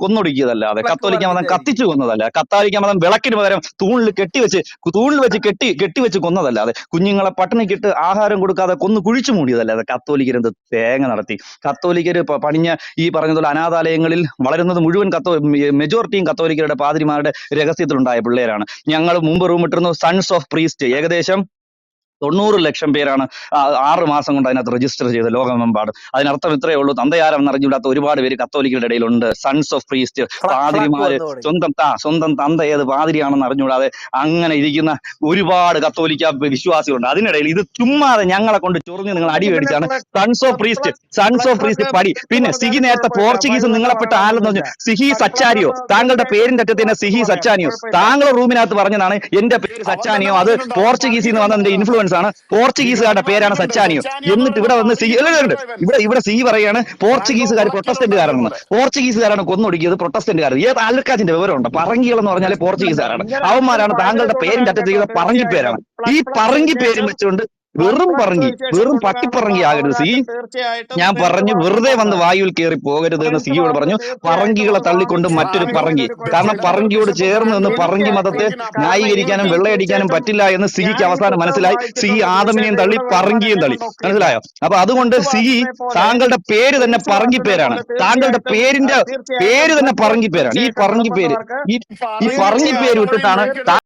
കൊന്നൊടുക്കിയതല്ലാതെ, വിളക്ക് കത്തോലിക്ക മതം കത്തിച്ചു വർഗീയതയായിരിക്കും. കൊന്നതല്ല, കത്തോലിക്ക മതം വിളക്കിന് പകരം തൂണിൽ വെച്ച് കെട്ടിവെച്ച് കൊന്നതല്ലാതെ, കുഞ്ഞുങ്ങളെ പട്ടിണിക്കിട്ട് ആഹാരം കൊടുക്കാതെ കൊന്നു കുഴിച്ചു മൂടിയതല്ലാതെ, കത്തോലിക്കരെന്ത് തേങ്ങ നടത്തി. കത്തോലിക്കര് പണിഞ്ഞ ഈ പറഞ്ഞതുപോലെ അനാഥാലയങ്ങളിൽ വളരുന്നത് മുഴുവൻ മെജോറിറ്റിയും കത്തോലിക്കരുടെ പാതിരിമാരുടെ രഹസ്യത്തിലുണ്ടായ പിള്ളേരാണ്. ഞങ്ങൾ മുമ്പ് റൂമിട്ടിരുന്നു സൺസ് ഓഫ് പ്രീസ്റ്റ്. ഏകദേശം 90 ലക്ഷം പേരാണ് 6 മാസം കൊണ്ട് അതിനകത്ത് രജിസ്റ്റർ ചെയ്ത് ലോകമെമ്പാടും. അതിനർത്ഥം ഇത്രയേ ഉള്ളൂ, തന്തയാരെന്ന് അറിഞ്ഞുകൂടാത്ത ഒരുപാട് പേര് കത്തോലിക്കരുടെ ഇടയിലുണ്ട്. സൺസ് ഓഫ് പ്രീസ്റ്റ്, ഫ്ലക്ക് പാതിരിമാര്, വന്നു തുടങ്ങി. സ്വന്തം തന്ത ഏത് പാതിരിയാണെന്ന് അറിഞ്ഞുകൂടാതെ അങ്ങനെ ഇരിക്കുന്ന ഒരുപാട് കത്തോലിക്ക വിശ്വാസികളുണ്ട്. അതിനിടയിൽ ഇത് ചുമ്മാതെ ഞങ്ങളെ കൊണ്ട് ചൊറിഞ്ഞ് നിങ്ങൾ അടി പിന്നെ മേടിച്ചാണ് സൺസ് ഓഫ് പ്രീസ്റ്റ് പടി. പിന്നെ പറഞ്ഞാലും സിഹി നേരത്തെ കുഴപ്പമില്ല, പോർച്ചുഗീസ് നിങ്ങളെപ്പെട്ട വഴിവിട്ട ആരെന്ന് പറഞ്ഞു, പറഞ്ഞൊന്നുമില്ല. സിഹി സച്ചാരിയോ, താങ്കളുടെ പേരിന്റെ അറ്റത്ത് തന്നെ സിഹി സച്ചാനിയോ, കുഴപ്പമില്ല. താങ്കളുടെ റൂമിനകത്ത് പറഞ്ഞതാണ് എന്റെ പേര് അവൻ തന്നെ സച്ചാനിയോ, അത് പറഞ്ഞിട്ടുണ്ട്, അവൻ പോർച്ചുഗീസിൽ നിന്ന് വന്ന പറഞ്ഞിട്ടുണ്ട്. ഇൻഫ്ലുവൻസ് ആണ്, ഇത് പോർച്ചുഗീസുകാരുടെ അവൻ പേരാണ് പറഞ്ഞിട്ടുണ്ട് സച്ചാനിയോ. സച്ചാനി എന്ന് എന്നിട്ട് പറഞ്ഞ ഇവിടെ വന്ന് പാതിരിക്കുണ്ടല്ലോ ഇവൻ. ഇവിടെ സി പറയാണ് ഫ്രാങ്കോ പോർച്ചുഗീസുകാർ മുളയ്ക്കലുണ്ട് പ്രൊട്ടസ്റ്റന്റുകാരാണെന്ന്. അതേപോലെ. പോർച്ചുഗീസുകാരാണ് കൊന്നൊടുക്കിയത്, പ്രൊട്ടസ്റ്റന്റുകാർ. ഏത് ആൾക്കാച്ചിന്റെ വിവരമുണ്ട്? പറങ്കികൾ എന്ന് പറഞ്ഞാൽ പോർച്ചുഗീസുകാരാണ്. ഇങ്ങനെ അവന്മാരാണ് താങ്കളുടെ പേരിന്റെ കൊണ്ടുവരാൻ അറ്റത്ത് കേട്ടോ, ചെയ്ത പറങ്കിപ്പേരാണ്. തീർച്ചയായിട്ടും. ഈ ഫ്ലക്സിന് പറങ്കി പേരും ശേഷം വെച്ചുകൊണ്ട് വെറും പറങ്കി, വെറും കൊണ്ടുവരാനുള്ള പട്ടിപ്പറങ്കി ആകരുത് സി. അവകാശം തീർച്ചയായിട്ടും ഞാൻ പറഞ്ഞു, വെറുതെ വന്ന് പ്രിൻസ് വായുവിൽ കയറി പോകരുത് എന്ന് സിയോട് പറഞ്ഞു. തീർച്ചയായിട്ടും പറങ്കികളെ അത് തള്ളിക്കൊണ്ട് മറ്റൊരു വാദിക്കുന്നതിൽ പറങ്കി. ഒരു കാരണം കുഴപ്പമില്ല. പറങ്കിയോട് ബിഷപ്പ് ചേർന്ന് നിന്ന് ഫ്രാങ്കോയുടെ പറങ്കി മതത്തെ കാരണം ന്യായീകരിക്കാനും വെള്ളയടിക്കാനും തീർച്ചയായിട്ടും പറ്റില്ല എന്ന് സിഹിക്ക് ഞാൻ ഈ അവസാനം പുസ്തകം മനസ്സിലായി. സിഹി വായിച്ചിട്ടുണ്ട്. ആദമിനെയും തള്ളി ഇവിടെ വിളമ്പാൻ പറങ്കിയും എന്നെ തള്ളി. കൊണ്ട് ഒക്കില്ല. മനസ്സിലായോ? അപ്പൊ അതുകൊണ്ട് സിഹി പോലെ താങ്കളുടെ പേര് തന്നെ പറങ്കി പേരാണ്. താങ്കളുടെ പേര് തീർച്ചയായിട്ടും തന്നെ ഫ്ലക്ക് പറങ്കി പേരാണ്. ഈ തീർച്ചയായിട്ടും പറങ്കി പേര് വിളമ്പുന്നവർക്ക് ഈ പറങ്കി പേര് പറങ്കികളെ വിട്ടിട്ടാണ് വിളിക്കരുത്.